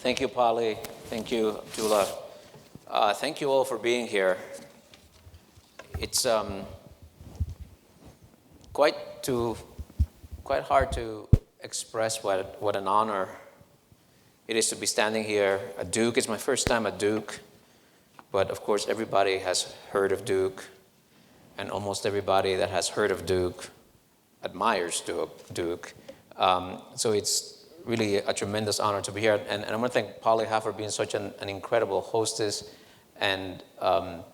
Thank you, Polly. Thank you, Abdullah. Thank you all for being here. It's quite hard to express what an honor it is to be standing here at Duke. It's my first time at Duke, but of course everybody has heard of Duke, and almost everybody that has heard of Duke admires Duke. So it's really a tremendous honor to be here. And I want to thank Polly for being such an incredible hostess. And ever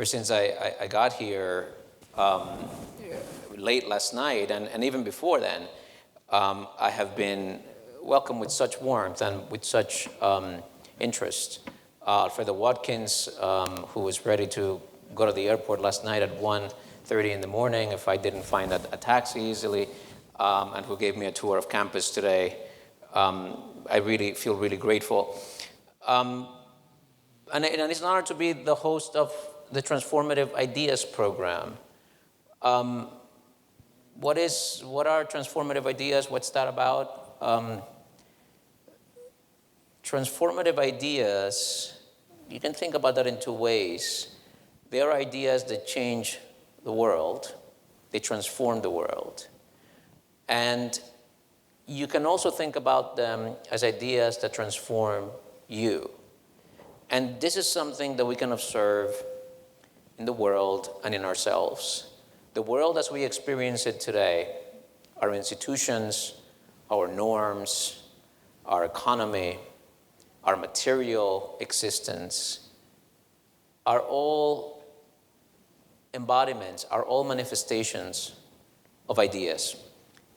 since I got here late last night, and even before then, I have been welcomed with such warmth and with such interest. Alfredo Watkins, who was ready to go to the airport last night at 1:30 in the morning if I didn't find a taxi easily, and who gave me a tour of campus today. I really feel really grateful. And it's an honor to be the host of the Transformative Ideas program. What are transformative ideas? What's that about? Transformative ideas, you can think about that in two ways. They are ideas that change the world. They transform the world. And you can also think about them as ideas that transform you. And this is something that we can observe in the world and in ourselves. The world as we experience it today, our institutions, our norms, our economy, our material existence, are all embodiments, are all manifestations of ideas.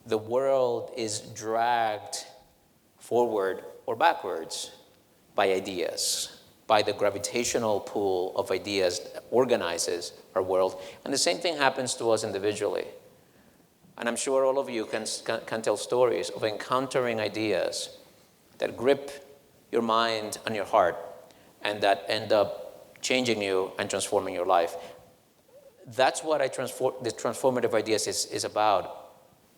The world is dragged forward or backwards by ideas, by the gravitational pull of ideas that organizes our world. And the same thing happens to us individually. And I'm sure all of you can tell stories of encountering ideas that grip your mind and your heart and that end up changing you and transforming your life. That's what the transformative ideas is about.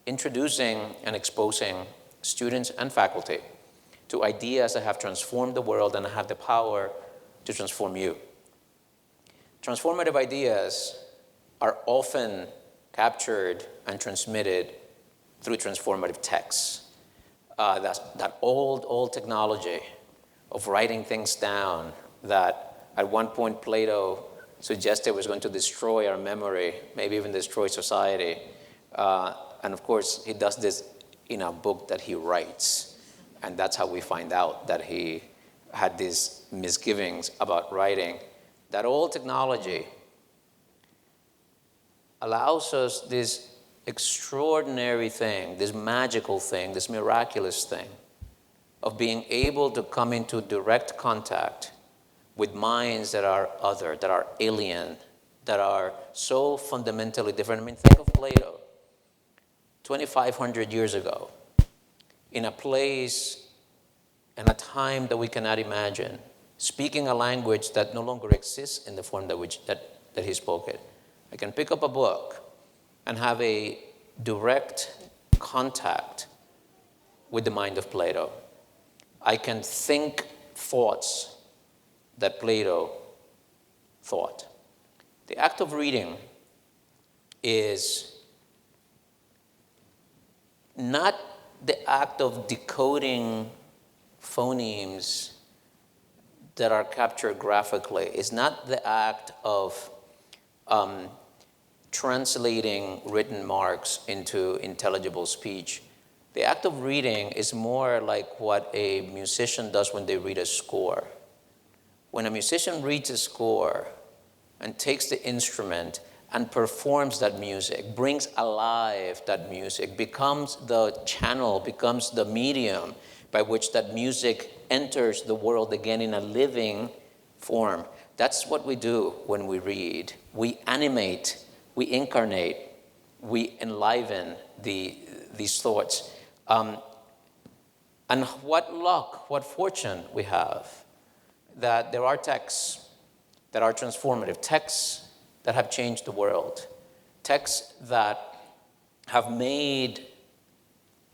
Introducing and exposing students and faculty to ideas that have transformed the world and have the power to transform you. Transformative ideas are often captured and transmitted through transformative texts. That old technology of writing things down that at one point Plato suggested was going to destroy our memory, maybe even destroy society. And of course, he does this in a book that he writes. And that's how we find out that he had these misgivings about writing. That old technology allows us this extraordinary thing, this magical thing, this miraculous thing of being able to come into direct contact with minds that are other, that are alien, that are so fundamentally different. I mean, think of Plato. 2,500 years ago, in a place and a time that we cannot imagine, speaking a language that no longer exists in the form that he spoke it. I can pick up a book and have a direct contact with the mind of Plato. I can think thoughts that Plato thought. The act of reading is not the act of decoding phonemes that are captured graphically. It's not the act of translating written marks into intelligible speech. The act of reading is more like what a musician does when they read a score. When a musician reads a score and takes the instrument and performs that music, brings alive that music, becomes the channel, becomes the medium by which that music enters the world again in a living form. That's what we do when we read. We animate, we incarnate, we enliven these thoughts. And what luck, what fortune we have that there are texts that are transformative, texts that have changed the world, texts that have made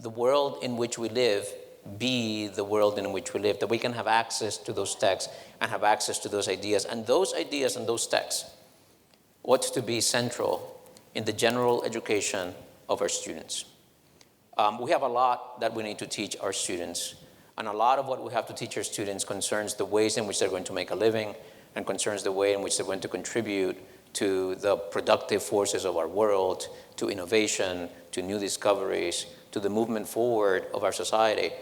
the world in which we live be the world in which we live, that we can have access to those texts and have access to those ideas. And those ideas and those texts ought to be central in the general education of our students. We have a lot that we need to teach our students, and a lot of what we have to teach our students concerns the ways in which they're going to make a living and concerns the way in which they're going to contribute to the productive forces of our world, to innovation, to new discoveries, to the movement forward of our society.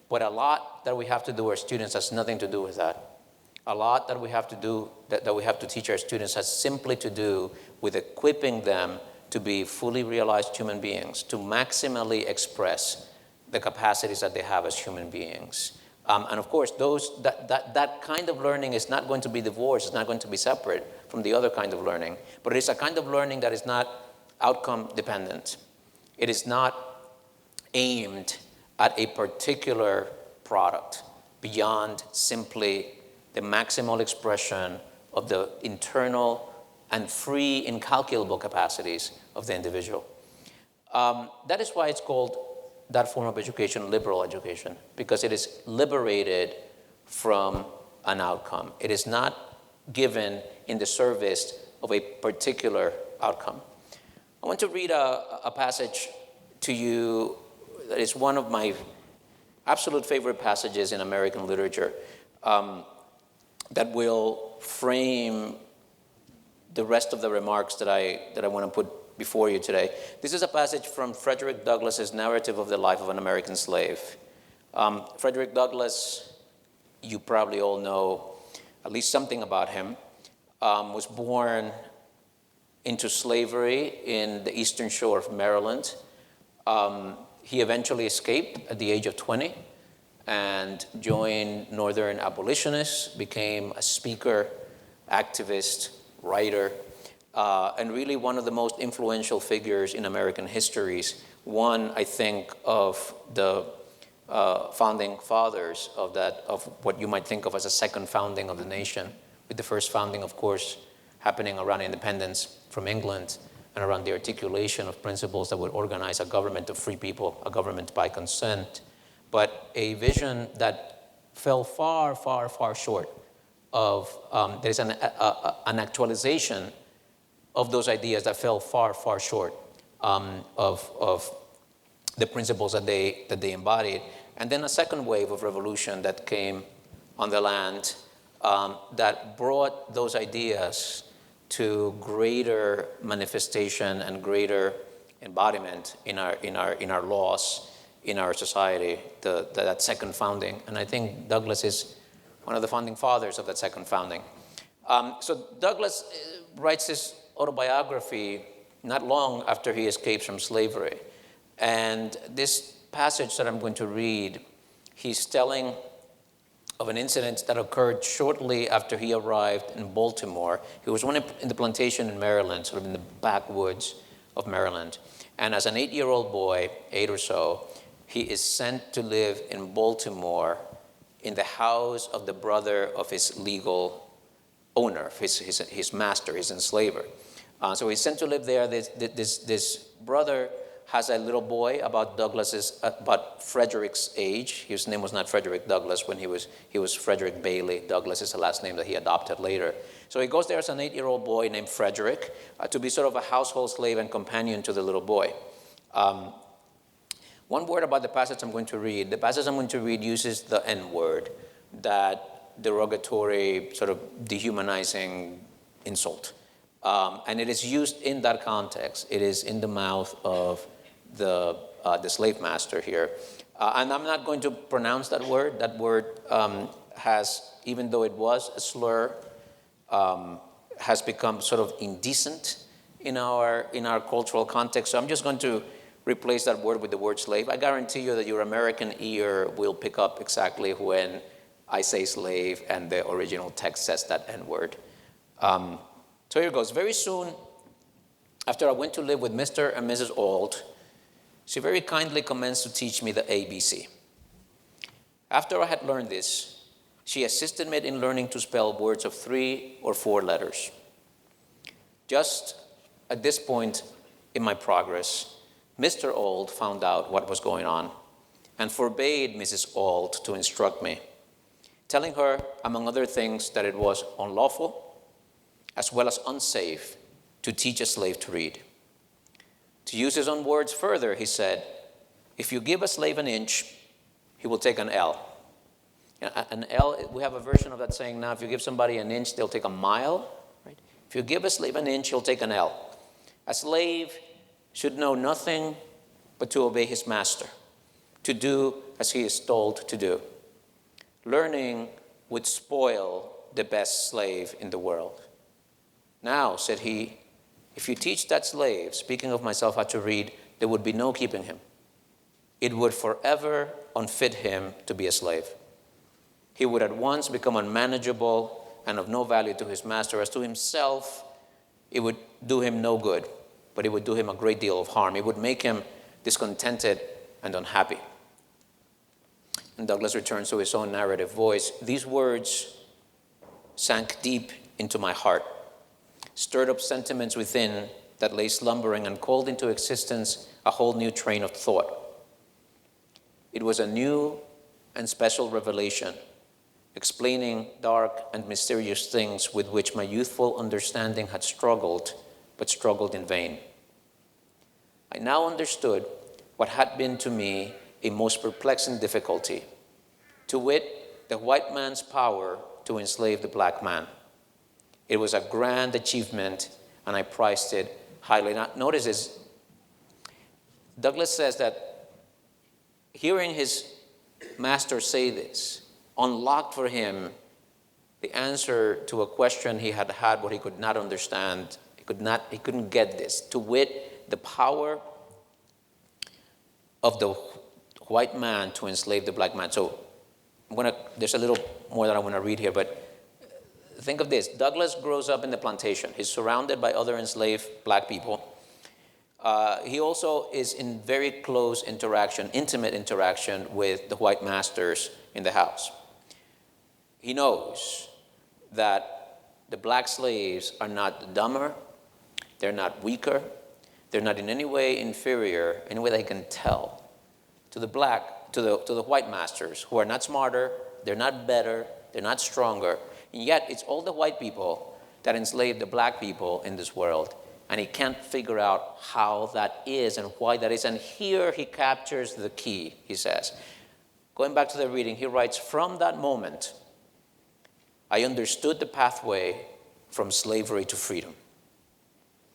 But a lot that we have to do our students has nothing to do with that. A lot that we have to do, that we have to teach our students has simply to do with equipping them to be fully realized human beings, to maximally express the capacities that they have as human beings. And of course, that kind of learning is not going to be divorced, it's not going to be separate from the other kind of learning, but it is a kind of learning that is not outcome dependent. It is not aimed at a particular product beyond simply the maximal expression of the internal and free, incalculable capacities of the individual. That is why it's called, that form of education, liberal education, because it is liberated from an outcome. It is not given in the service of a particular outcome. I want to read a passage to you that is one of my absolute favorite passages in American literature that will frame the rest of the remarks that I want to put before you today. This is a passage from Frederick Douglass's narrative of the life of an American slave. Frederick Douglass, you probably all know at least something about him, was born into slavery in the eastern shore of Maryland. He eventually escaped at the age of 20 and joined Northern abolitionists, became a speaker, activist, writer, and really one of the most influential figures in American histories. One, I think, of the founding fathers of what you might think of as a second founding of the nation, with the first founding, of course, happening around independence from England and around the articulation of principles that would organize a government of free people, a government by consent, but a vision that fell far, far, far short of, there's an actualization of those ideas that fell far, far short of the principles that they embodied. And then a second wave of revolution that came on the land that brought those ideas to greater manifestation and greater embodiment in our laws, in our society, that second founding. And I think Douglass is one of the founding fathers of that second founding. So Douglass writes his autobiography not long after he escapes from slavery. And this passage that I'm going to read, he's telling of an incident that occurred shortly after he arrived in Baltimore. He was in the plantation in Maryland, sort of in the backwoods of Maryland. And as an 8-year-old boy, 8 or so, he is sent to live in Baltimore in the house of the brother of his legal owner, his master, his enslaver. So he's sent to live there. This brother has a little boy about Frederick's age. His name was not Frederick Douglass when he was Frederick Bailey. Douglass is the last name that he adopted later. So he goes there as an 8-year-old boy named Frederick to be sort of a household slave and companion to the little boy. One word about the passage I'm going to read. The passage I'm going to read uses the N-word, that derogatory, sort of dehumanizing insult. And it is used in that context. It is in the mouth of the slave master here. And I'm not going to pronounce that word. That word has, even though it was a slur, has become sort of indecent in our cultural context. So I'm just going to replace that word with the word slave. I guarantee you that your American ear will pick up exactly when I say slave and the original text says that N-word. So here goes. Very soon after I went to live with Mr. and Mrs. Auld, she very kindly commenced to teach me the ABC. After I had learned this, she assisted me in learning to spell words of 3 or 4 letters. Just at this point in my progress, Mr. Auld found out what was going on. and forbade Mrs. Ault to instruct me, telling her, among other things, that it was unlawful as well as unsafe to teach a slave to read. To use his own words further, he said, if you give a slave an inch, he will take an L. An L, we have a version of that saying now, if you give somebody an inch, they'll take a mile. Right? If you give a slave an inch, he'll take an L. A slave should know nothing but to obey his master, to do as he is told to do. Learning would spoil the best slave in the world. Now, said he, if you teach that slave, speaking of myself, how to read, there would be no keeping him. It would forever unfit him to be a slave. He would at once become unmanageable and of no value to his master. As to himself, it would do him no good, but it would do him a great deal of harm. It would make him discontented and unhappy. And Douglas returns to his own narrative voice. These words sank deep into my heart, stirred up sentiments within that lay slumbering, and called into existence a whole new train of thought. It was a new and special revelation, explaining dark and mysterious things with which my youthful understanding had struggled, but struggled in vain. I now understood what had been to me a most perplexing difficulty, to wit, the white man's power to enslave the black man. It was a grand achievement, and I prized it highly. Now, notice this. Douglas says that hearing his master say this unlocked for him the answer to a question he had had, but he could not understand. He couldn't get this. To wit, the power of the white man to enslave the black man. So there's a little more that I want to read here, but think of this. Douglas grows up in the plantation. He's surrounded by other enslaved black people. He also is in very close interaction, intimate interaction with the white masters in the house. He knows that the black slaves are not dumber, they're not weaker, they're not in any way inferior, any way they can tell, to the white masters, who are not smarter, they're not better, they're not stronger, and yet it's all the white people that enslave the black people in this world, and he can't figure out how that is and why that is. And here he captures the key, he says. Going back to the reading, he writes, from that moment, I understood the pathway from slavery to freedom.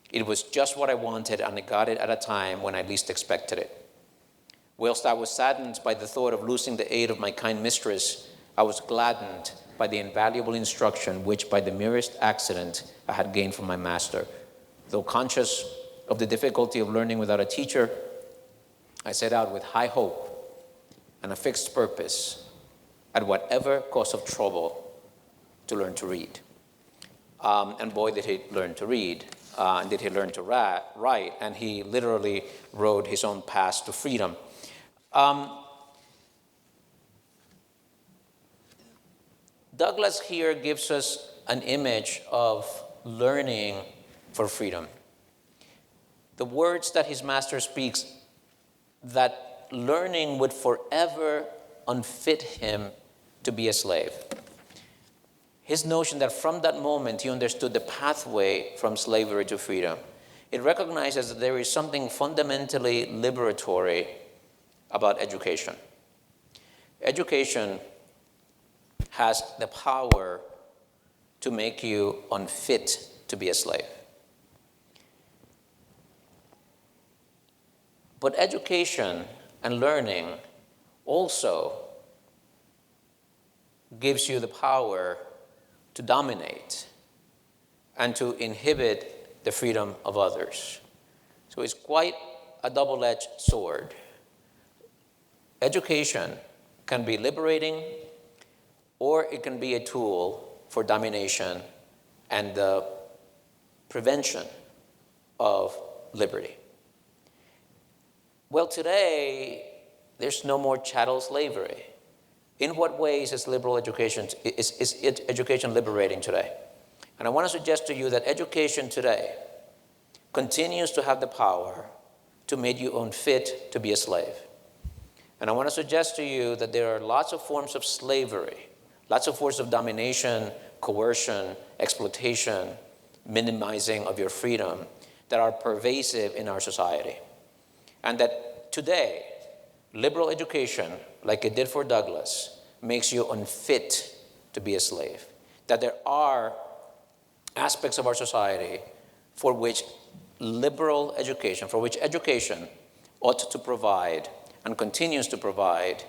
It was just what I wanted, and I got it at a time when I least expected it. Whilst I was saddened by the thought of losing the aid of my kind mistress, I was gladdened by the invaluable instruction which, by the merest accident, I had gained from my master. Though conscious of the difficulty of learning without a teacher, I set out with high hope and a fixed purpose, at whatever cost of trouble, to learn to read. And boy, did he learn to read, and did he learn to write, and he literally wrote his own path to freedom. Douglas here gives us an image of learning for freedom. The words that his master speaks, that learning would forever unfit him to be a slave. His notion that from that moment he understood the pathway from slavery to freedom. It recognizes that there is something fundamentally liberatory about education. Education has the power to make you unfit to be a slave. But education and learning also gives you the power to dominate and to inhibit the freedom of others. So it's quite a double-edged sword. Education can be liberating, or it can be a tool for domination and the prevention of liberty. Well, today, there's no more chattel slavery. In what ways is education liberating today? And I want to suggest to you that education today continues to have the power to make you unfit to be a slave. And I want to suggest to you that there are lots of forms of slavery, lots of forms of domination, coercion, exploitation, minimizing of your freedom that are pervasive in our society. And that today, liberal education, like it did for Douglass, makes you unfit to be a slave. That there are aspects of our society for which liberal education, for which education ought to provide and continues to provide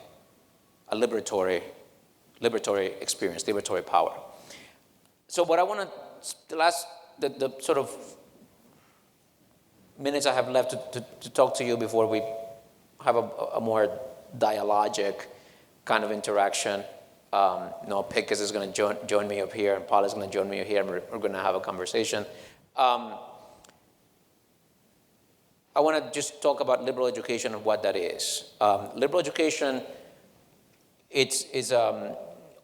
a liberatory experience, liberatory power. So what I want to, the sort of minutes I have left to talk to you before we have a more dialogic kind of interaction. Pickus is going to join me up here, and Paul is going to join me here, and we're going to have a conversation. I want to just talk about liberal education and what that is. Liberal education, is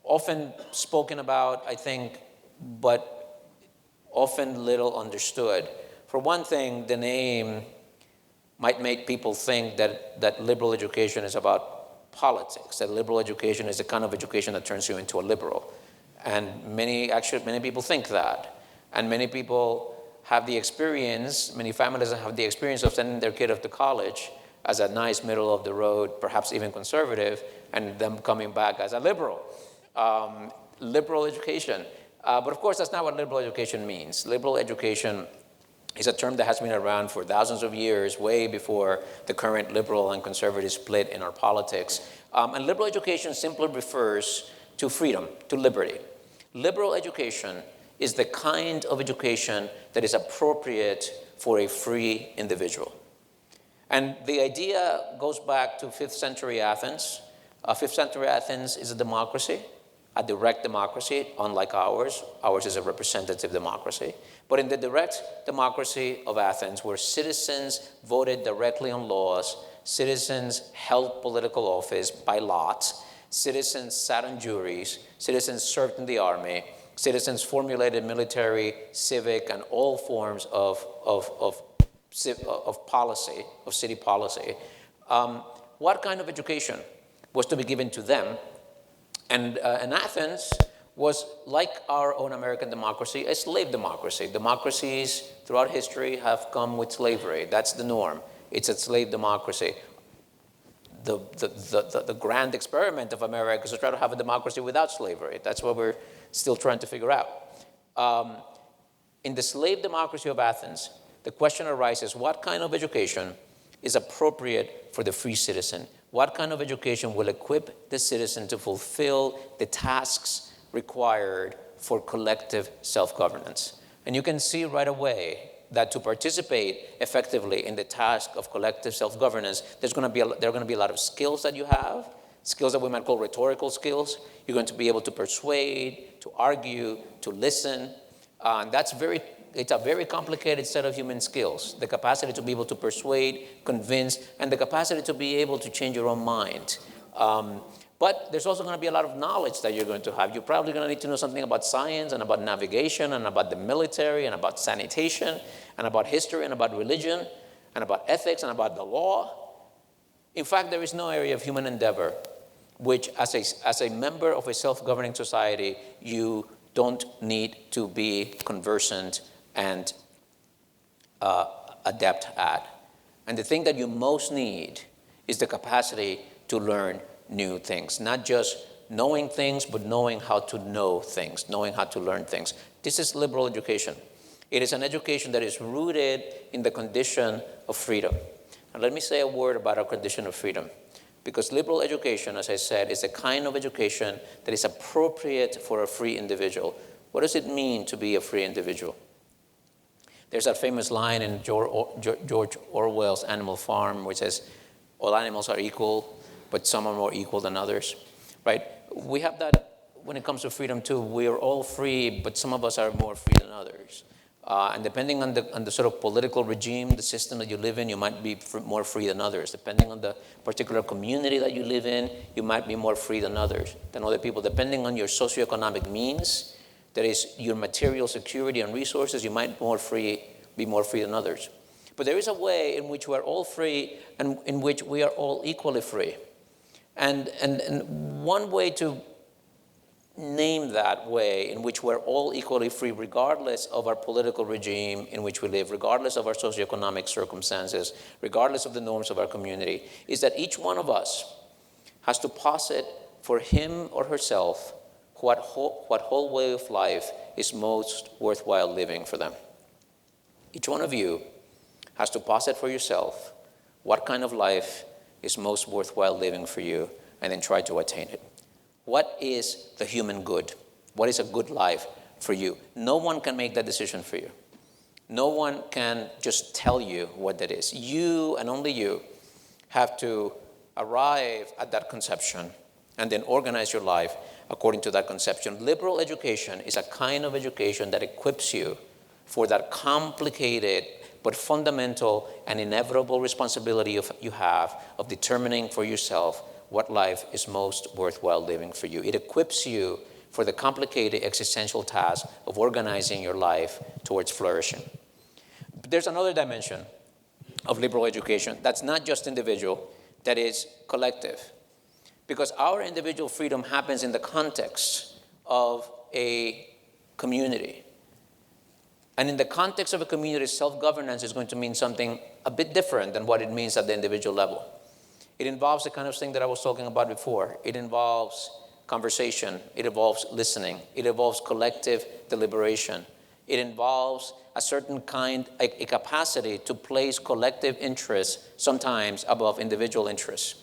often spoken about, I think, but often little understood. For one thing, the name might make people think that liberal education is about politics, that liberal education is the kind of education that turns you into a liberal. And many people think that. And many people have the experience, many families have the experience of sending their kid off to college as a nice middle of the road, perhaps even conservative, and them coming back as a liberal. Liberal education. But of course, that's not what liberal education means. Liberal education is a term that has been around for thousands of years, way before the current liberal and conservative split in our politics. And liberal education simply refers to freedom, to liberty. Liberal education is the kind of education that is appropriate for a free individual. And the idea goes back to 5th century Athens. 5th century Athens is a democracy, a direct democracy, unlike ours. Ours is a representative democracy. But in the direct democracy of Athens, where citizens voted directly on laws, citizens held political office by lot, citizens sat on juries, citizens served in the army, citizens formulated military, civic, and all forms of policy, of city policy. What kind of education was to be given to them? And Athens was, like our own American democracy, a slave democracy. Democracies throughout history have come with slavery. That's the norm. It's a slave democracy. The grand experiment of America is to try to have a democracy without slavery. That's what we're still trying to figure out. In the slave democracy of Athens, the question arises, what kind of education is appropriate for the free citizen? What kind of education will equip the citizen to fulfill the tasks required for collective self-governance? And you can see right away that to participate effectively in the task of collective self-governance, there are going to be a lot of skills that you have, skills that we might call rhetorical skills. You're going to be able to persuade, to argue, to listen. And it's a very complicated set of human skills. The capacity to be able to persuade, convince, and the capacity to be able to change your own mind. But there's also going to be a lot of knowledge that you're going to have. You're probably going to need to know something about science and about navigation and about the military and about sanitation and about history and about religion and about ethics and about the law. In fact, there is no area of human endeavor which, as a member of a self-governing society, you don't need to be conversant and adept at. And the thing that you most need is the capacity to learn new things, not just knowing things, but knowing how to know things, knowing how to learn things. This is liberal education. It is an education that is rooted in the condition of freedom. And let me say a word about our condition of freedom, because liberal education, as I said, is a kind of education that is appropriate for a free individual. What does it mean to be a free individual? There's that famous line in George Orwell's Animal Farm, which says, all animals are equal, but some are more equal than others, right? We have that when it comes to freedom too. We are all free, but some of us are more free than others. And depending on the sort of political regime, the system that you live in, you might be more free than others. Depending on the particular community that you live in, you might be more free than others, than other people. Depending on your socioeconomic means, that is your material security and resources, you might be more free than others. But there is a way in which we are all free and in which we are all equally free. And one way to name that way in which we're all equally free, regardless of our political regime in which we live, regardless of our socioeconomic circumstances, regardless of the norms of our community, is that each one of us has to posit for him or herself what whole way of life is most worthwhile living for them. Each one of you has to posit for yourself what kind of life is most worthwhile living for you, and then try to attain it. What is the human good? What is a good life for you? No one can make that decision for you. No one can just tell you what that is. You and only you have to arrive at that conception and then organize your life according to that conception. Liberal education is a kind of education that equips you for that complicated but fundamental and inevitable responsibility you have of determining for yourself what life is most worthwhile living for you. It equips you for the complicated existential task of organizing your life towards flourishing. But there's another dimension of liberal education that's not just individual, that is collective. Because our individual freedom happens in the context of a community. And in the context of a community, self-governance is going to mean something a bit different than what it means at the individual level. It involves the kind of thing that I was talking about before. It involves conversation. It involves listening. It involves collective deliberation. It involves a certain kind, a capacity to place collective interests sometimes above individual interests.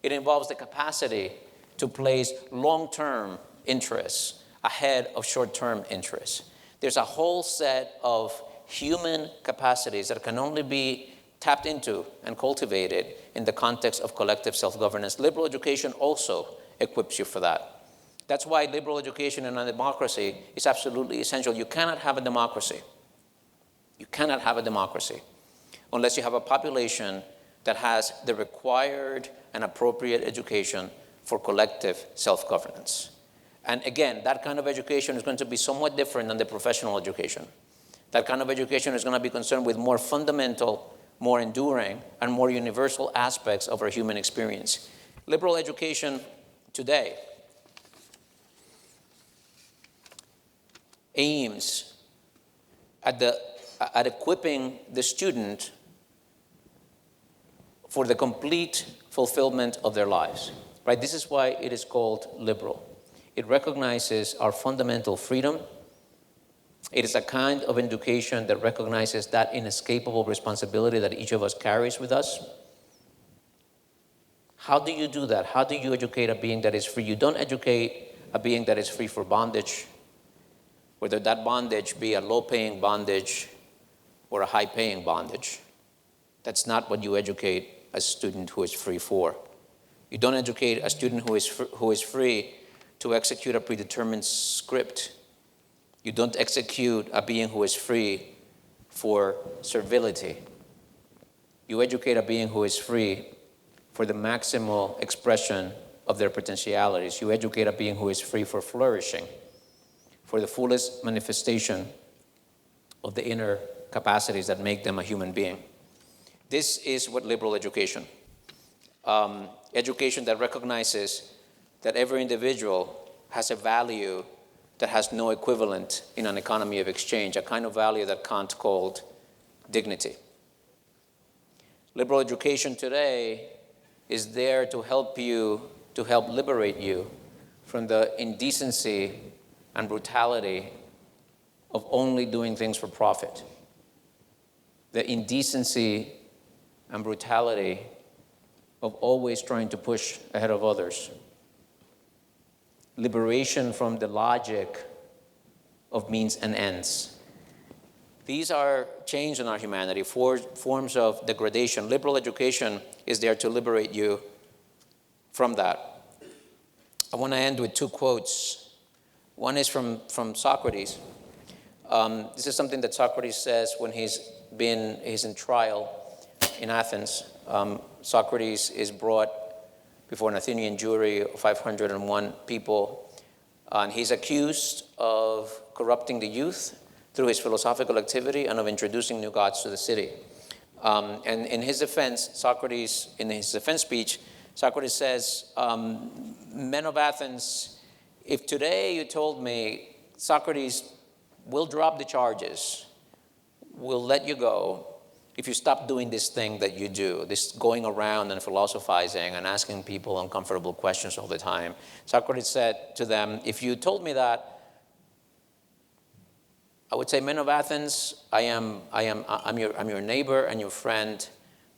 It involves the capacity to place long-term interests ahead of short-term interests. There's a whole set of human capacities that can only be tapped into and cultivated in the context of collective self-governance. Liberal education also equips you for that. That's why liberal education in a democracy is absolutely essential. You cannot have a democracy. You cannot have a democracy unless you have a population that has the required and appropriate education for collective self-governance. And again, that kind of education is going to be somewhat different than the professional education. That kind of education is going to be concerned with more fundamental, more enduring, and more universal aspects of our human experience. Liberal education today aims at equipping the student for the complete fulfillment of their lives. Right? This is why it is called liberal. It recognizes our fundamental freedom. It is a kind of education that recognizes that inescapable responsibility that each of us carries with us. How do you do that? How do you educate a being that is free? You don't educate a being that is free for bondage, whether that bondage be a low-paying bondage or a high-paying bondage. That's not what you educate a student who is free for. You don't educate a student who is free to execute a predetermined script. You don't execute a being who is free for servility. You educate a being who is free for the maximal expression of their potentialities. You educate a being who is free for flourishing, for the fullest manifestation of the inner capacities that make them a human being. This is what liberal education. Education that recognizes that every individual has a value that has no equivalent in an economy of exchange, a kind of value that Kant called dignity. Liberal education today is there to help liberate you from the indecency and brutality of only doing things for profit. The indecency and brutality of always trying to push ahead of others. Liberation from the logic of means and ends. These are chains in our humanity, forms of degradation. Liberal education is there to liberate you from that. I want to end with two quotes. One is from Socrates. This is something that Socrates says when he's in trial in Athens. Socrates is brought before an Athenian jury of 501 people, and he's accused of corrupting the youth through his philosophical activity and of introducing new gods to the city. And in his defense, Socrates, in his defense speech, Socrates says, men of Athens, if today you told me, Socrates, we'll drop the charges, we'll let you go, if you stop doing this thing that you do, this going around and philosophizing and asking people uncomfortable questions all the time. Socrates said to them, if you told me that, I would say, men of Athens, I'm your neighbor and your friend,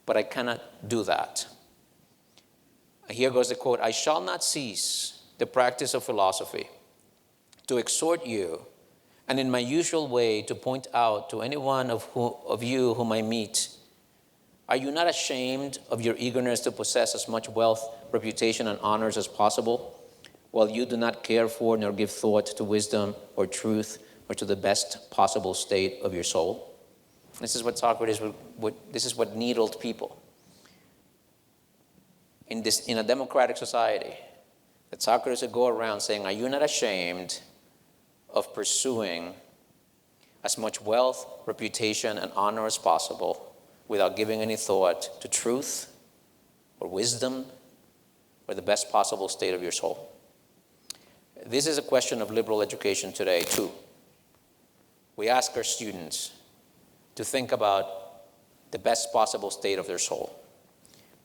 but I cannot do that. Here goes the quote, I shall not cease the practice of philosophy to exhort you, and in my usual way to point out to any one of you whom I meet, are you not ashamed of your eagerness to possess as much wealth, reputation, and honors as possible, while you do not care for nor give thought to wisdom or truth or to the best possible state of your soul? This is what Socrates this is what needled people. In a democratic society, that Socrates would go around saying, are you not ashamed of pursuing as much wealth, reputation, and honor as possible without giving any thought to truth or wisdom or the best possible state of your soul? This is a question of liberal education today, too. We ask our students to think about the best possible state of their soul.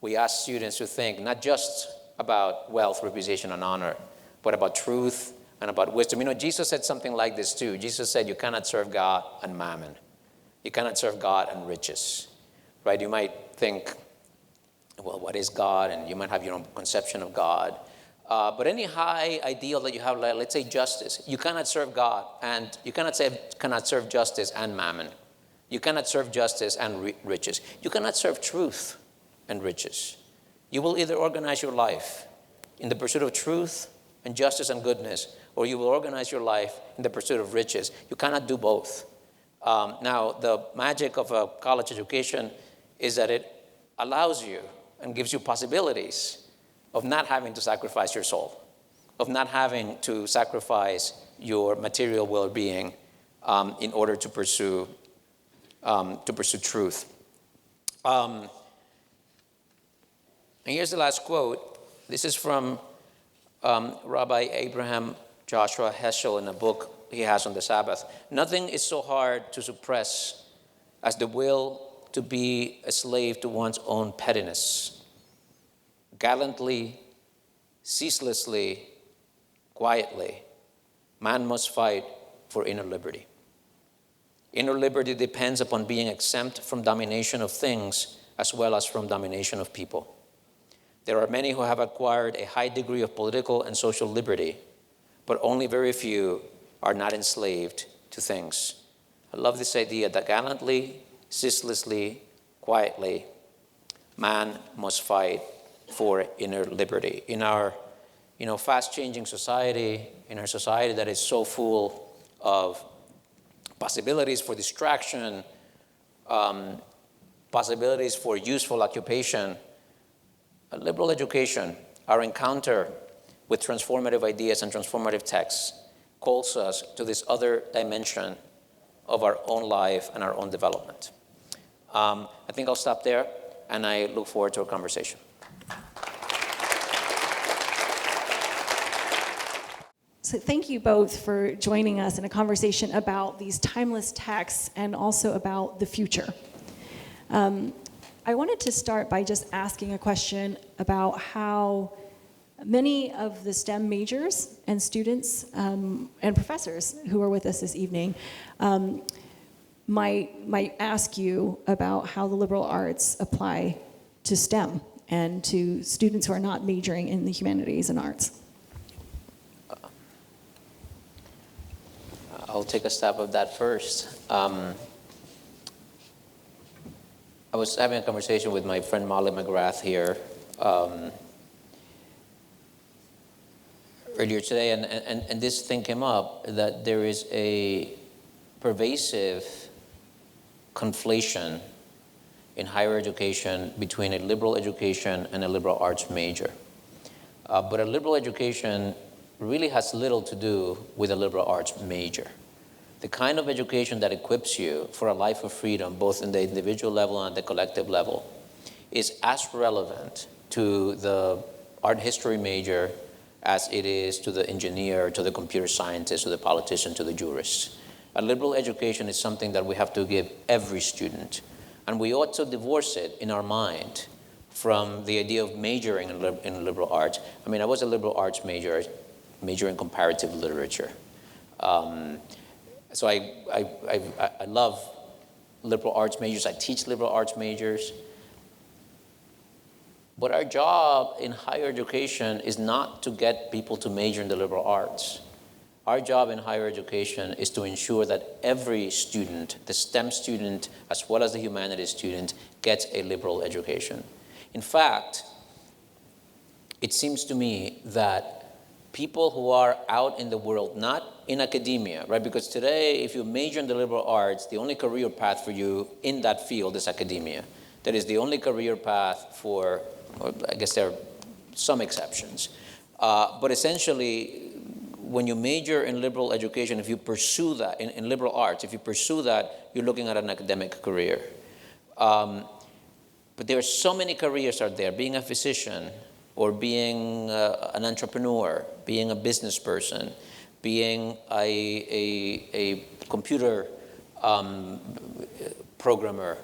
We ask students to think not just about wealth, reputation, and honor, but about truth and about wisdom. You know, Jesus said something like this too. Jesus said, you cannot serve God and mammon. You cannot serve God and riches, right? You might think, well, what is God? And you might have your own conception of God. But any high ideal that you have, like, let's say justice, you cannot serve God, and you cannot serve justice and mammon. You cannot serve justice and riches. You cannot serve truth and riches. You will either organize your life in the pursuit of truth and justice and goodness, or you will organize your life in the pursuit of riches. You cannot do both. Now, the magic of a college education is that it allows you and gives you possibilities of not having to sacrifice your soul, of not having to sacrifice your material well-being in order to pursue truth. And here's the last quote. This is from Rabbi Abraham Joshua Heschel in a book he has on the Sabbath. Nothing is so hard to suppress as the will to be a slave to one's own pettiness. Gallantly, ceaselessly, quietly, man must fight for inner liberty. Inner liberty depends upon being exempt from domination of things as well as from domination of people. There are many who have acquired a high degree of political and social liberty, but only very few are not enslaved to things. I love this idea that gallantly, ceaselessly, quietly, man must fight for inner liberty. In our fast-changing society, in our society that is so full of possibilities for distraction, possibilities for useful occupation, a liberal education, our encounter with transformative ideas and transformative texts calls us to this other dimension of our own life and our own development. I think I'll stop there, and I look forward to our conversation. So thank you both for joining us in a conversation about these timeless texts and also about the future. I wanted to start by just asking a question about how many of the STEM majors and students and professors who are with us this evening might ask you about how the liberal arts apply to STEM and to students who are not majoring in the humanities and arts. I'll take a stab at that first. I was having a conversation with my friend Molly McGrath here earlier today, and this thing came up, that there is a pervasive conflation in higher education between a liberal education and a liberal arts major. But a liberal education really has little to do with a liberal arts major. The kind of education that equips you for a life of freedom, both in the individual level and the collective level, is as relevant to the art history major as it is to the engineer, to the computer scientist, to the politician, to the jurist. A liberal education is something that we have to give every student. And we ought to divorce it in our mind from the idea of majoring in liberal arts. I mean, I was a liberal arts major in comparative literature. So I love liberal arts majors. I teach liberal arts majors. But our job in higher education is not to get people to major in the liberal arts. Our job in higher education is to ensure that every student, the STEM student as well as the humanities student, gets a liberal education. In fact, it seems to me that people who are out in the world, not in academia, right? Because today, if you major in the liberal arts, the only career path for you in that field is academia. That is the only career path for, or I guess there are some exceptions. But essentially, when you major in liberal education, if you pursue that, in liberal arts, if you pursue that, you're looking at an academic career. But there are so many careers out there, being a physician, or being an entrepreneur, being a business person, being a computer programmer,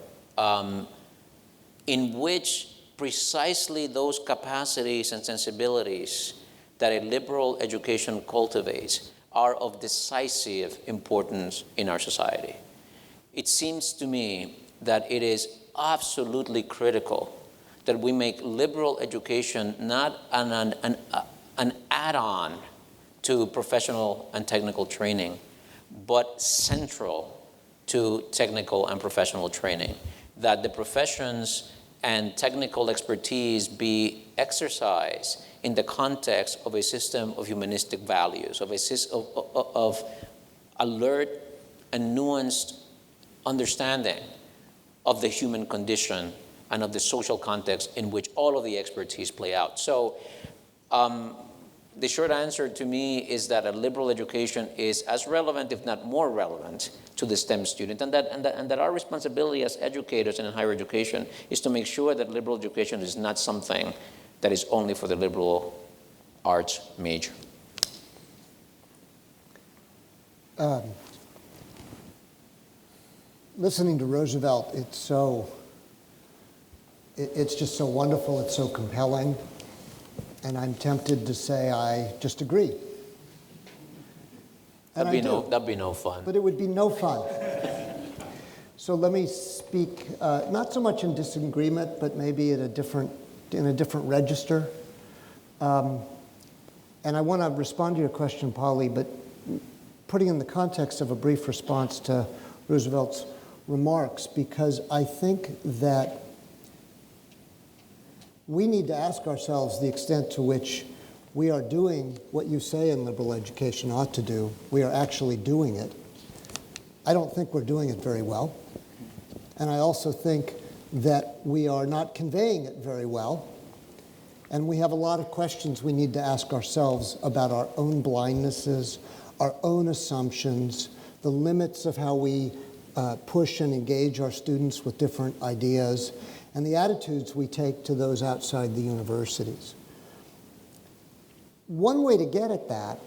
in which precisely those capacities and sensibilities that a liberal education cultivates are of decisive importance in our society. It seems to me that it is absolutely critical that we make liberal education not an add-on to professional and technical training, but central to technical and professional training, that the professions and technical expertise be exercised in the context of a system of humanistic values, of a system of alert and nuanced understanding of the human condition and of the social context in which all of the expertise play out. So the short answer to me is that a liberal education is as relevant, if not more relevant, to the STEM student, and that our responsibility as educators and in higher education is to make sure that liberal education is not something that is only for the liberal arts major. Listening to Roosevelt, it's just so wonderful, it's so compelling, and I'm tempted to say I just agree. That'd be no fun. But it would be no fun. So let me speak, not so much in disagreement, but maybe in a different register. And I want to respond to your question, Polly, but putting in the context of a brief response to Roosevelt's remarks, because I think that we need to ask ourselves the extent to which we are doing what you say in liberal education ought to do. We are actually doing it. I don't think we're doing it very well. And I also think that we are not conveying it very well. And we have a lot of questions we need to ask ourselves about our own blindnesses, our own assumptions, the limits of how we push and engage our students with different ideas, and the attitudes we take to those outside the universities. One way to get at that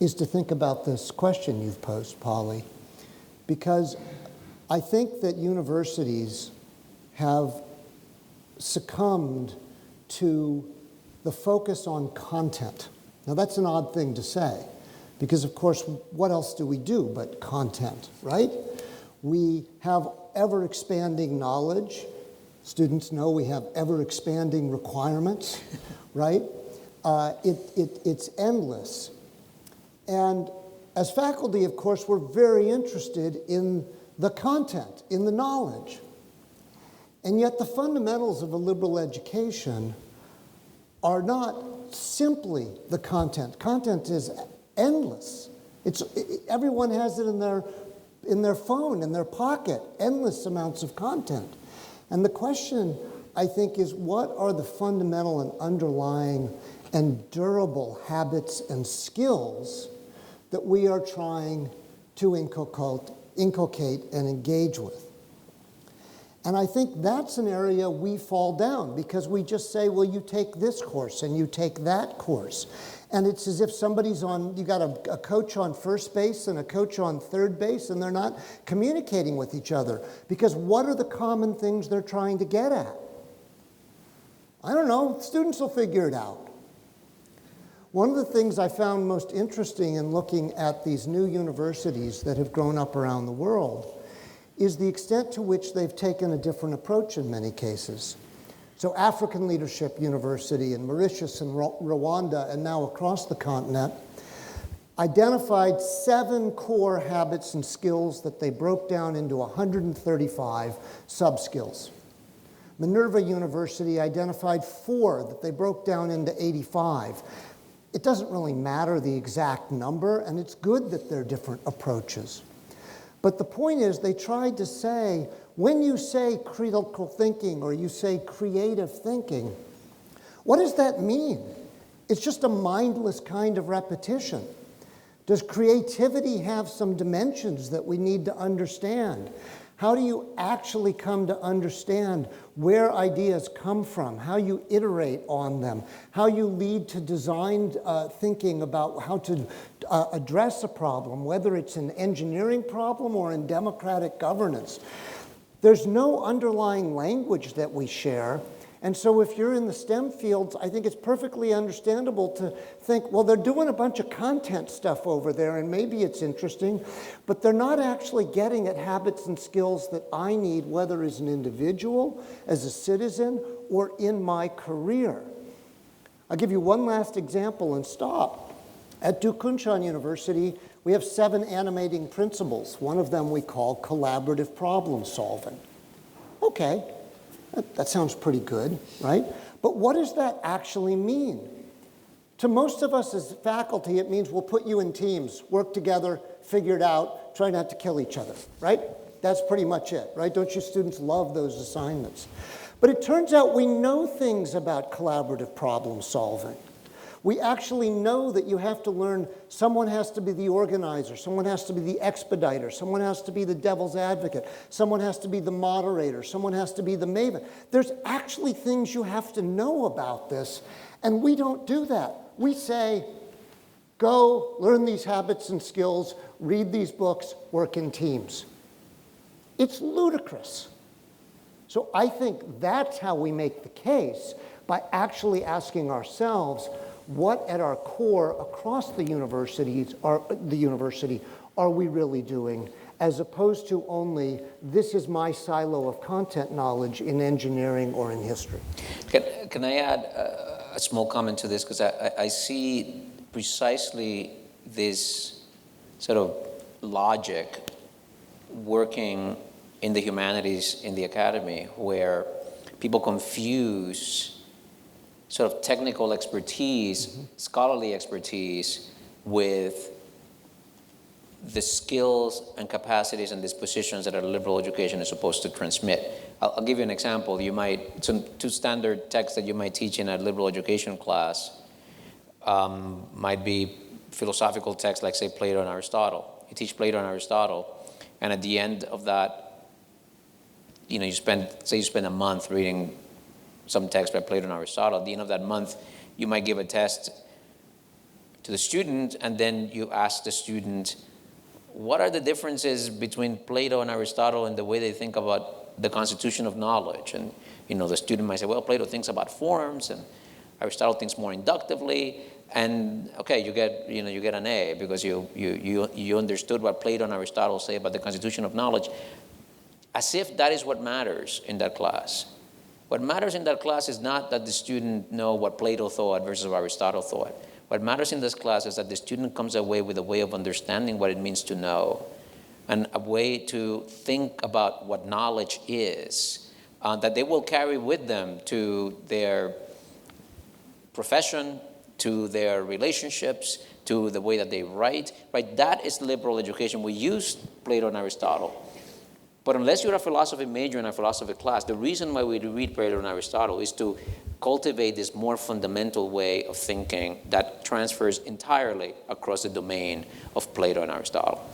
is to think about this question you've posed, Polly, because I think that universities have succumbed to the focus on content. Now, that's an odd thing to say, because, of course, what else do we do but content, right? We have ever-expanding knowledge. Students know we have ever-expanding requirements, right? It's endless. And as faculty, of course, we're very interested in the content, in the knowledge. And yet the fundamentals of a liberal education are not simply the content. Content is endless. Everyone has it in their phone, in their pocket, endless amounts of content. And the question, I think, is what are the fundamental and underlying and durable habits and skills that we are trying to inculcate and engage with? And I think that's an area we fall down because we just say, well, you take this course and you take that course. And it's as if somebody's on, you got a coach on first base and a coach on third base, and they're not communicating with each other. Because what are the common things they're trying to get at? I don't know, students will figure it out. One of the things I found most interesting in looking at these new universities that have grown up around the world is the extent to which they've taken a different approach in many cases. So African Leadership University in Mauritius and Rwanda and now across the continent identified 7 core habits and skills that they broke down into 135 sub-skills. Minerva University identified 4 that they broke down into 85. It doesn't really matter the exact number, and it's good that there are different approaches. But the point is, they tried to say, when you say critical thinking or you say creative thinking, what does that mean? It's just a mindless kind of repetition. Does creativity have some dimensions that we need to understand? How do you actually come to understand where ideas come from, how you iterate on them, how you lead to designed thinking about how to address a problem, whether it's an engineering problem or in democratic governance? There's no underlying language that we share. And so if you're in the STEM fields, I think it's perfectly understandable to think, well, they're doing a bunch of content stuff over there, and maybe it's interesting, but they're not actually getting at habits and skills that I need, whether as an individual, as a citizen, or in my career. I'll give you one last example and stop. At Kunshan University, we have 7 animating principles. One of them we call collaborative problem solving. Okay. That sounds pretty good, right? But what does that actually mean? To most of us as faculty, it means we'll put you in teams, work together, figure it out, try not to kill each other, right? That's pretty much it, right? Don't you students love those assignments? But it turns out we know things about collaborative problem solving. We actually know that you have to learn, someone has to be the organizer, someone has to be the expediter, someone has to be the devil's advocate, someone has to be the moderator, someone has to be the maven. There's actually things you have to know about this, and we don't do that. We say, go learn these habits and skills, read these books, work in teams. It's ludicrous. So I think that's how we make the case, by actually asking ourselves, what at our core across the university are we really doing, as opposed to only this is my silo of content knowledge in engineering or in history. Can I add a small comment to this? Because I see precisely this sort of logic working in the humanities in the academy, where people confuse sort of technical expertise, scholarly expertise, with the skills and capacities and dispositions that a liberal education is supposed to transmit. I'll give you an example. You might, some 2 standard texts that you might teach in a liberal education class might be philosophical texts like, say, Plato and Aristotle. You teach Plato and Aristotle, and at the end of that, you spend a month reading some text by Plato and Aristotle. At the end of that month, you might give a test to the student, and then you ask the student, what are the differences between Plato and Aristotle in the way they think about the constitution of knowledge? And the student might say, well, Plato thinks about forms, and Aristotle thinks more inductively. And okay, you get an A because you understood what Plato and Aristotle say about the constitution of knowledge, as if that is what matters in that class. What matters in that class is not that the student know what Plato thought versus what Aristotle thought. What matters in this class is that the student comes away with a way of understanding what it means to know, and a way to think about what knowledge is, that they will carry with them to their profession, to their relationships, to the way that they write, right? That is liberal education. We use Plato and Aristotle. But unless you're a philosophy major in a philosophy class, the reason why we read Plato and Aristotle is to cultivate this more fundamental way of thinking that transfers entirely across the domain of Plato and Aristotle.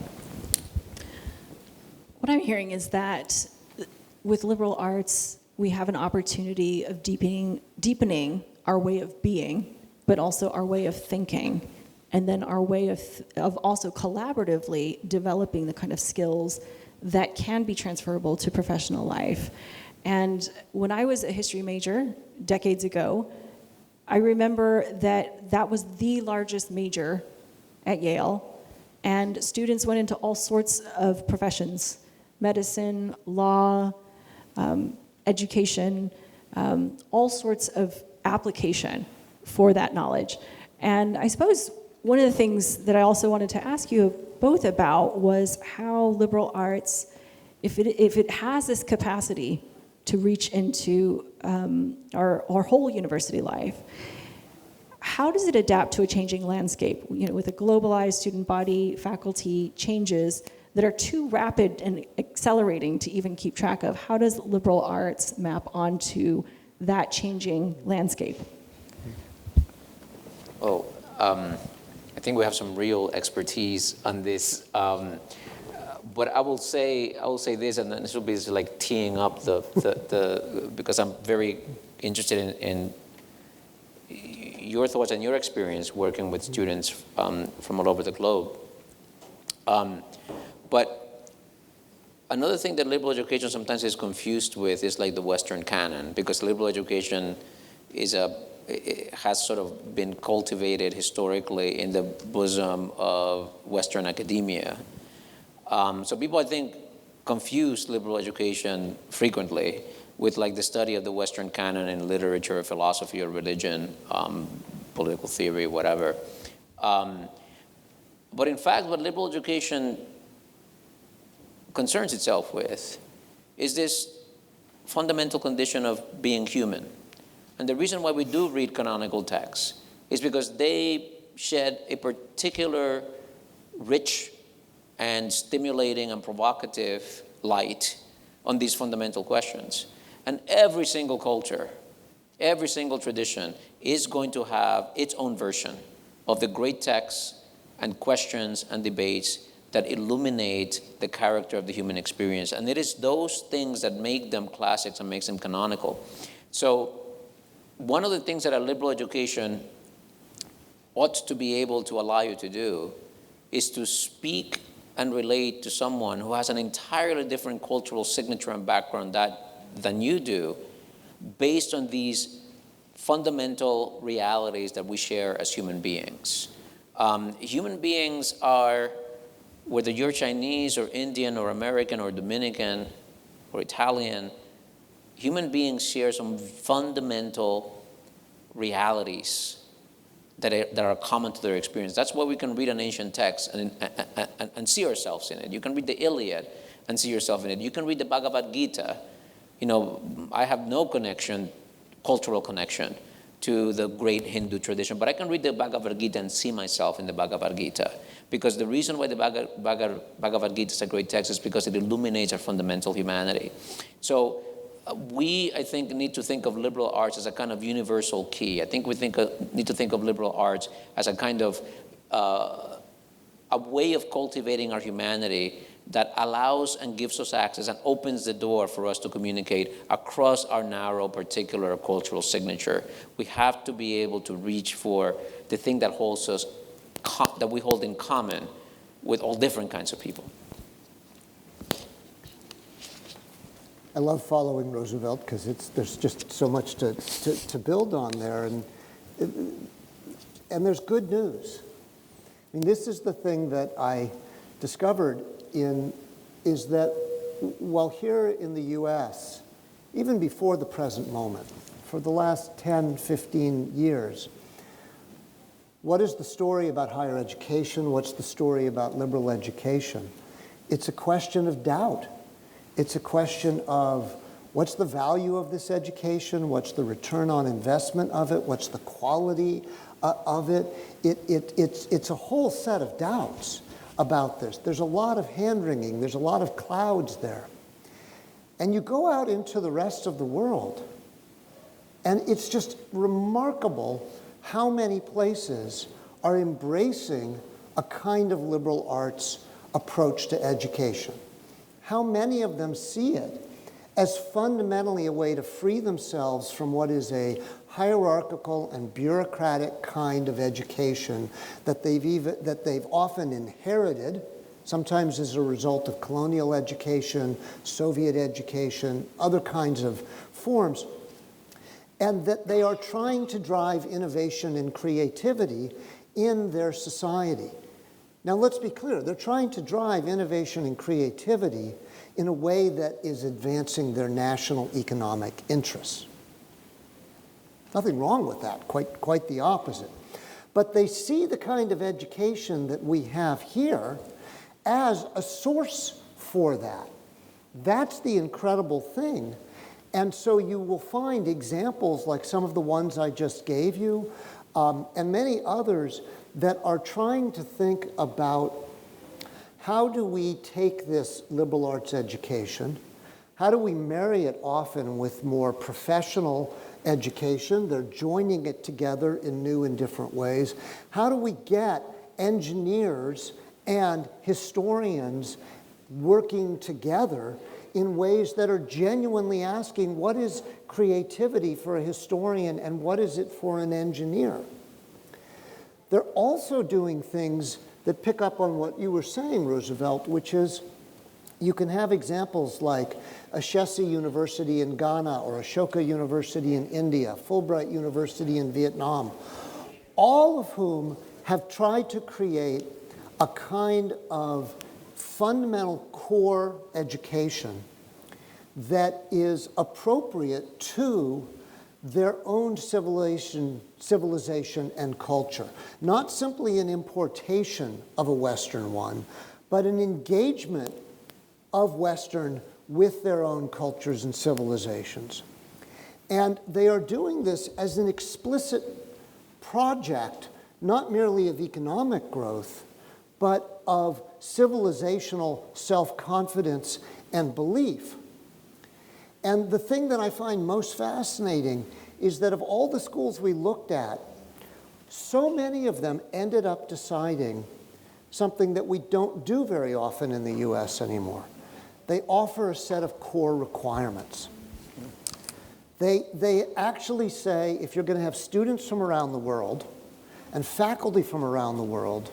What I'm hearing is that with liberal arts, we have an opportunity of deepening our way of being, but also our way of thinking, and then our way of also collaboratively developing the kind of skills that can be transferable to professional life. And when I was a history major decades ago, I remember that was the largest major at Yale, and students went into all sorts of professions: medicine, law, education, all sorts of application for that knowledge. And I suppose one of the things that I also wanted to ask you both about was how liberal arts, if it has this capacity to reach into our whole university life, how does it adapt to a changing landscape? With a globalized student body, faculty changes that are too rapid and accelerating to even keep track of. How does liberal arts map onto that changing landscape? Oh, I think we have some real expertise on this. But I will say this, and this will be like teeing up the because I'm very interested in your thoughts and your experience working with students from all over the globe. But another thing that liberal education sometimes is confused with is like the Western canon, because liberal education it has sort of been cultivated historically in the bosom of Western academia. So people, I think, confuse liberal education frequently with like the study of the Western canon in literature, philosophy, or religion, political theory, whatever. But in fact, what liberal education concerns itself with is this fundamental condition of being human. And the reason why we do read canonical texts is because they shed a particular rich and stimulating and provocative light on these fundamental questions. And every single culture, every single tradition is going to have its own version of the great texts and questions and debates that illuminate the character of the human experience. And it is those things that make them classics and makes them canonical. So one of the things that a liberal education ought to be able to allow you to do is to speak and relate to someone who has an entirely different cultural signature and background than you do, based on these fundamental realities that we share as human beings. Human beings are, whether you're Chinese or Indian or American or Dominican or Italian, human beings share some fundamental realities that are common to their experience. That's why we can read an ancient text and see ourselves in it. You can read the Iliad and see yourself in it. You can read the Bhagavad Gita. I have no cultural connection to the great Hindu tradition, but I can read the Bhagavad Gita and see myself in the Bhagavad Gita. Because the reason why the Bhagavad Gita is a great text is because it illuminates our fundamental humanity. So we, I think, need to think of liberal arts as a kind of universal key. I think we need to think of liberal arts as a kind of a way of cultivating our humanity that allows and gives us access and opens the door for us to communicate across our narrow particular cultural signature. We have to be able to reach for the thing that holds us, that we hold in common with all different kinds of people. I love following Roosevelt because there's just so much to build on there, and there's good news. I mean, this is the thing that I discovered is that while here in the U.S., even before the present moment, for the last 10, 15 years, what is the story about higher education? What's the story about liberal education? It's a question of doubt. It's a question of what's the value of this education? What's the return on investment of it? What's the quality of it? It's a whole set of doubts about this. There's a lot of hand-wringing. There's a lot of clouds there. And you go out into the rest of the world, and it's just remarkable how many places are embracing a kind of liberal arts approach to education. How many of them see it as fundamentally a way to free themselves from what is a hierarchical and bureaucratic kind of education that they've often inherited, sometimes as a result of colonial education, Soviet education, other kinds of forms, and that they are trying to drive innovation and creativity in their society. Now, let's be clear. They're trying to drive innovation and creativity in a way that is advancing their national economic interests. Nothing wrong with that, quite the opposite. But they see the kind of education that we have here as a source for that. That's the incredible thing. And so you will find examples like some of the ones I just gave you, and many others that are trying to think about how do we take this liberal arts education, how do we marry it often with more professional education? They're joining it together in new and different ways. How do we get engineers and historians working together in ways that are genuinely asking what is creativity for a historian and what is it for an engineer? They're also doing things that pick up on what you were saying, Roosevelt, which is you can have examples like Ashesi University in Ghana or Ashoka University in India, Fulbright University in Vietnam, all of whom have tried to create a kind of fundamental core education that is appropriate to their own civilization and culture. Not simply an importation of a Western one, but an engagement of Western with their own cultures and civilizations. And they are doing this as an explicit project, not merely of economic growth, but of civilizational self-confidence and belief. And the thing that I find most fascinating is that of all the schools we looked at, so many of them ended up deciding something that we don't do very often in the US anymore. They offer a set of core requirements. They actually say if you're going to have students from around the world and faculty from around the world,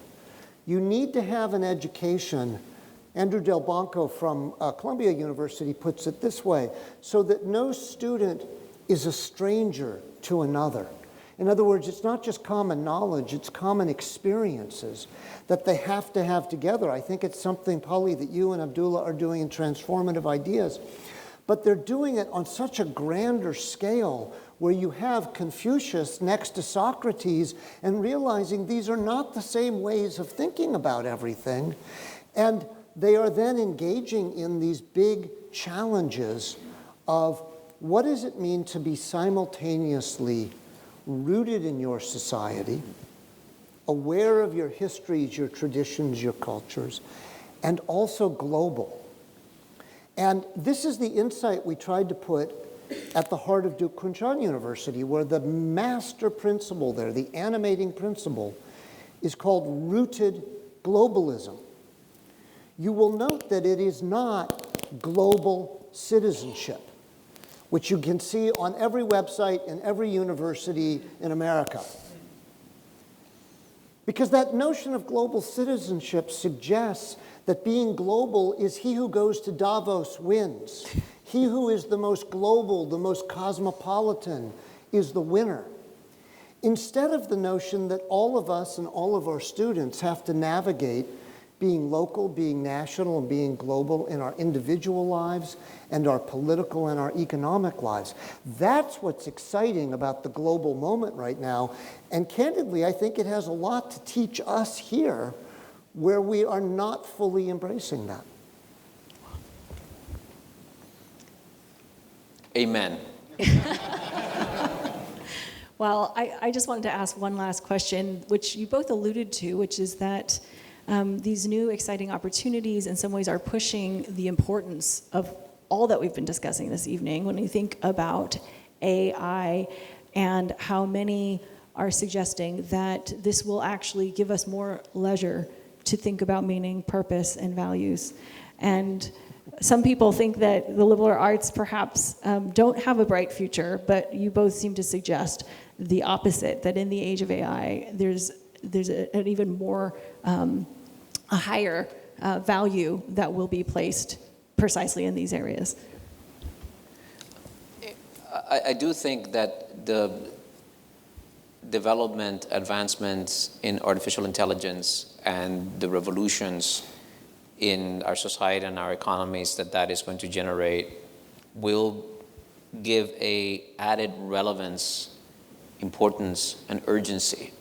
you need to have an education. Andrew Del Banco from Columbia University puts it this way, so that no student is a stranger to another. In other words, it's not just common knowledge, it's common experiences that they have to have together. I think it's something, Polly, that you and Abdullah are doing in Transformative Ideas. But they're doing it on such a grander scale where you have Confucius next to Socrates and realizing these are not the same ways of thinking about everything. And they are then engaging in these big challenges of what does it mean to be simultaneously rooted in your society, aware of your histories, your traditions, your cultures, and also global. And this is the insight we tried to put at the heart of Duke Kunshan University, where the master principle there, the animating principle, is called rooted globalism. You will note that it is not global citizenship, which you can see on every website in every university in America. Because that notion of global citizenship suggests that being global is he who goes to Davos wins. He who is the most global, the most cosmopolitan, is the winner. Instead of the notion that all of us and all of our students have to navigate being local, being national, and being global in our individual lives and our political and our economic lives. That's what's exciting about the global moment right now. And candidly, I think it has a lot to teach us here where we are not fully embracing that. Amen. Well, I just wanted to ask one last question, which you both alluded to, which is that these new exciting opportunities in some ways are pushing the importance of all that we've been discussing this evening. When you think about AI and how many are suggesting that this will actually give us more leisure to think about meaning, purpose, and values. And some people think that the liberal arts perhaps don't have a bright future, but you both seem to suggest the opposite, that in the age of AI, there's an even more, a higher value that will be placed precisely in these areas. I do think that the development, advancements in artificial intelligence and the revolutions in our society and our economies that is going to generate will give a added relevance, importance, and urgency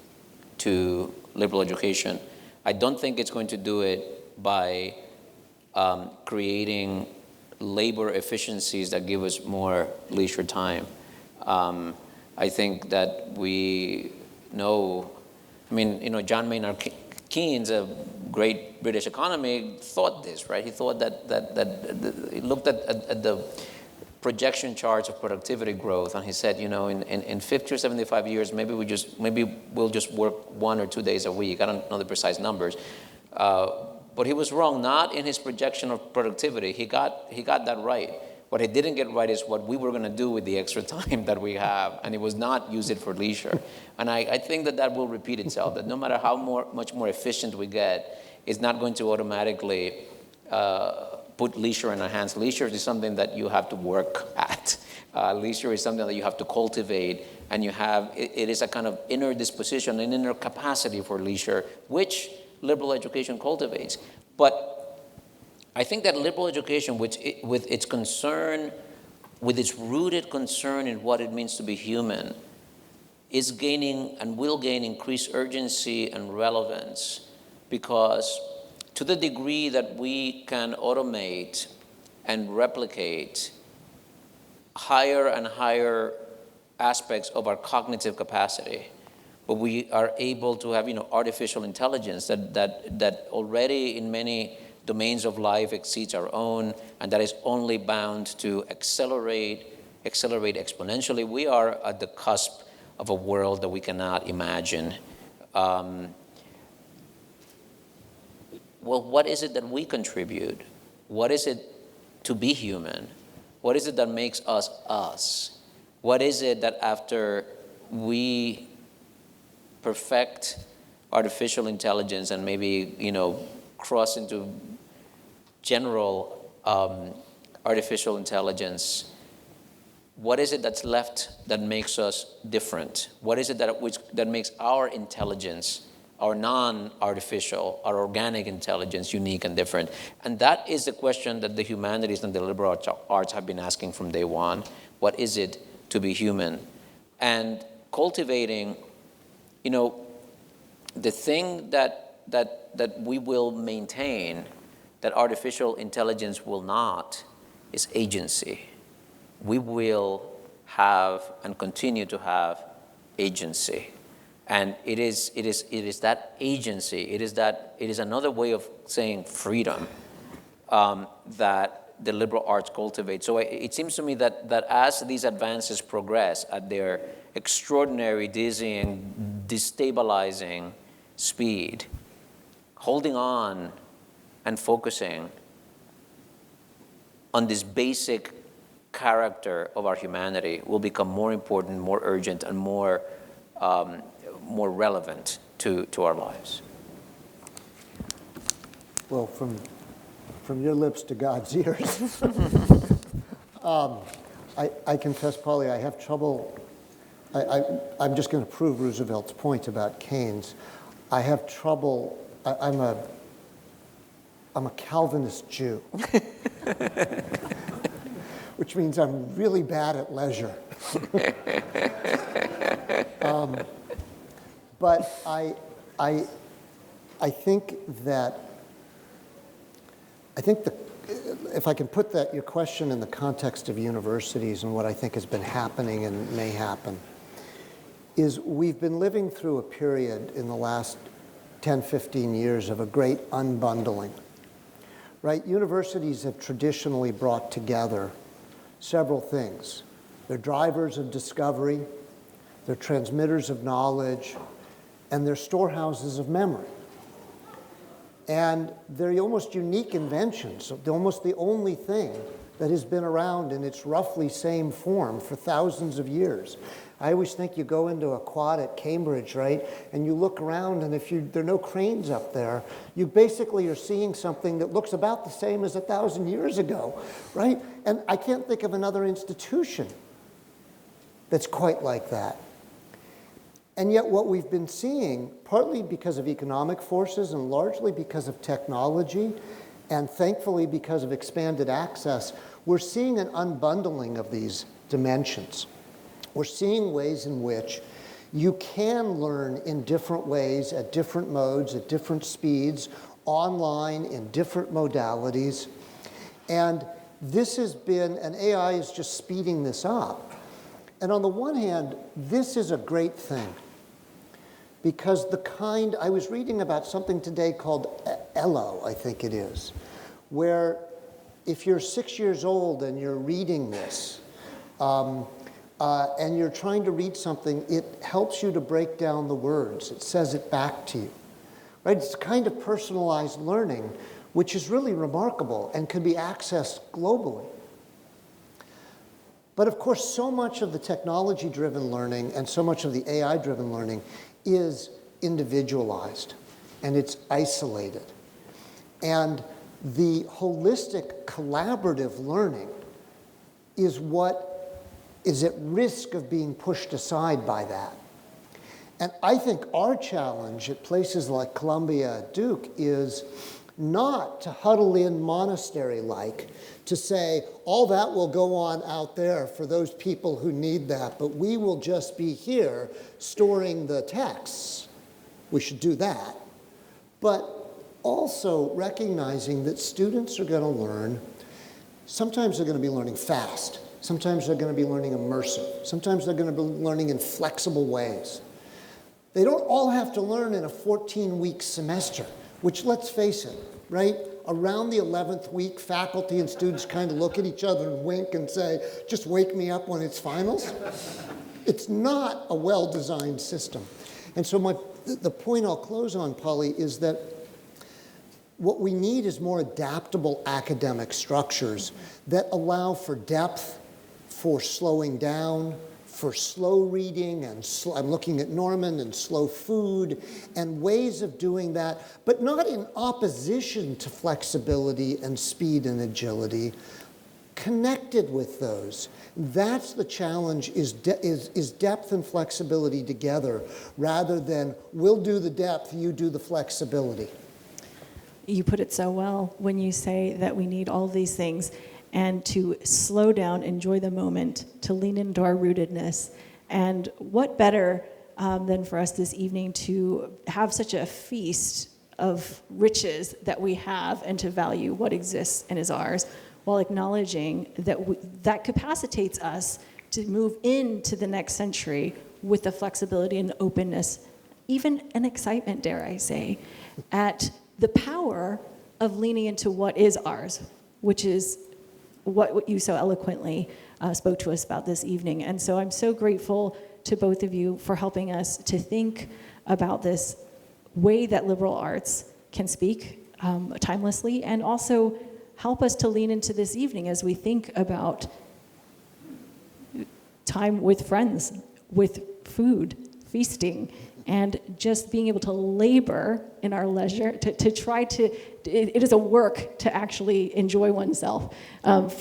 to liberal education. I don't think it's going to do it by creating labor efficiencies that give us more leisure time. I think that we know, John Maynard Keynes, a great British economy, thought this, right? He thought that he looked at the projection charts of productivity growth, and he said, in 50 or 75 years, maybe we'll just work 1 or 2 days a week. I don't know the precise numbers. But he was wrong, not in his projection of productivity. He got that right. What he didn't get right is what we were going to do with the extra time that we have, and it was not use it for leisure. And I think that will repeat itself, that no matter how much more efficient we get, it's not going to automatically put leisure in our hands. Leisure is something that you have to work at. Leisure is something that you have to cultivate, and it is a kind of inner disposition, an inner capacity for leisure, which liberal education cultivates. But I think that liberal education, with its rooted concern in what it means to be human, is gaining and will gain increased urgency and relevance, because to the degree that we can automate and replicate higher and higher aspects of our cognitive capacity, but we are able to have artificial intelligence that already in many domains of life exceeds our own, and that is only bound to accelerate exponentially. We are at the cusp of a world that we cannot imagine. Well, what is it that we contribute? What is it to be human? What is it that makes us us? What is it that after we perfect artificial intelligence and maybe, cross into general artificial intelligence, what is it that's left that makes us different? What is it that makes our intelligence, our non-artificial, our organic intelligence unique and different? And that is the question that the humanities and the liberal arts have been asking from day one. What is it to be human? And cultivating, the thing that we will maintain, that artificial intelligence will not, is agency. We will have and continue to have agency. And it is that agency, it is another way of saying freedom that the liberal arts cultivate. So it seems to me that as these advances progress at their extraordinary, dizzying, destabilizing speed, holding on and focusing on this basic character of our humanity will become more important, more urgent, and more relevant to our lives. Well, from your lips to God's ears. I confess, Polly, I have trouble. I'm just going to prove Roosevelt's point about Keynes. I have trouble. I'm a Calvinist Jew, which means I'm really bad at leisure. But I think if I can put your question in the context of universities and what I think has been happening and may happen, is we've been living through a period in the last 10, 15 years of a great unbundling, right? Universities have traditionally brought together several things. They're drivers of discovery, they're transmitters of knowledge, and they're storehouses of memory. And they're almost unique inventions, almost the only thing that has been around in its roughly same form for thousands of years. I always think you go into a quad at Cambridge, right, and you look around, and if there are no cranes up there, you basically are seeing something that looks about the same as 1,000 years ago, right? And I can't think of another institution that's quite like that. And yet what we've been seeing, partly because of economic forces and largely because of technology, and thankfully because of expanded access, we're seeing an unbundling of these dimensions. We're seeing ways in which you can learn in different ways, at different modes, at different speeds, online, in different modalities. And this has been, and AI is just speeding this up. And on the one hand, this is a great thing. Because I was reading about something today called ELO, I think it is, where if you're 6 years old and you're reading this, and you're trying to read something, it helps you to break down the words. It says it back to you, right? It's a kind of personalized learning, which is really remarkable and can be accessed globally. But of course, so much of the technology-driven learning and so much of the AI-driven learning is individualized, and it's isolated. And the holistic, collaborative learning is what is at risk of being pushed aside by that. And I think our challenge at places like Columbia, Duke, is not to huddle in monastery-like, to say, all that will go on out there for those people who need that, but we will just be here storing the texts. We should do that. But also recognizing that students are going to learn. Sometimes they're going to be learning fast. Sometimes they're going to be learning immersive. Sometimes they're going to be learning in flexible ways. They don't all have to learn in a 14-week semester, which, let's face it, right? Around the 11th week, faculty and students kind of look at each other and wink and say, just wake me up when it's finals. It's not a well-designed system. And so the point I'll close on, Polly, is that what we need is more adaptable academic structures that allow for depth, for slowing down, for slow reading, and I'm looking at Norman, and slow food, and ways of doing that, but not in opposition to flexibility and speed and agility, connected with those. That's the challenge, is depth and flexibility together, rather than we'll do the depth, you do the flexibility. You put it so well when you say that we need all these things, and to slow down, enjoy the moment, to lean into our rootedness. And what better than for us this evening to have such a feast of riches that we have, and to value what exists and is ours, while acknowledging that that capacitates us to move into the next century with the flexibility and openness, even an excitement, dare I say, at the power of leaning into what is ours, which is what you so eloquently spoke to us about this evening. And so I'm so grateful to both of you for helping us to think about this way that liberal arts can speak timelessly, and also help us to lean into this evening as we think about time with friends, with food, feasting, and just being able to labor in our leisure to try to, it is a work to actually enjoy oneself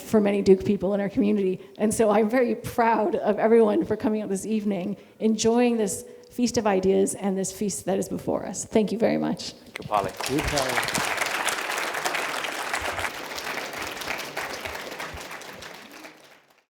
for many Duke people in our community. And so I'm very proud of everyone for coming out this evening, enjoying this feast of ideas and this feast that is before us. Thank you very much. Thank you, Polly.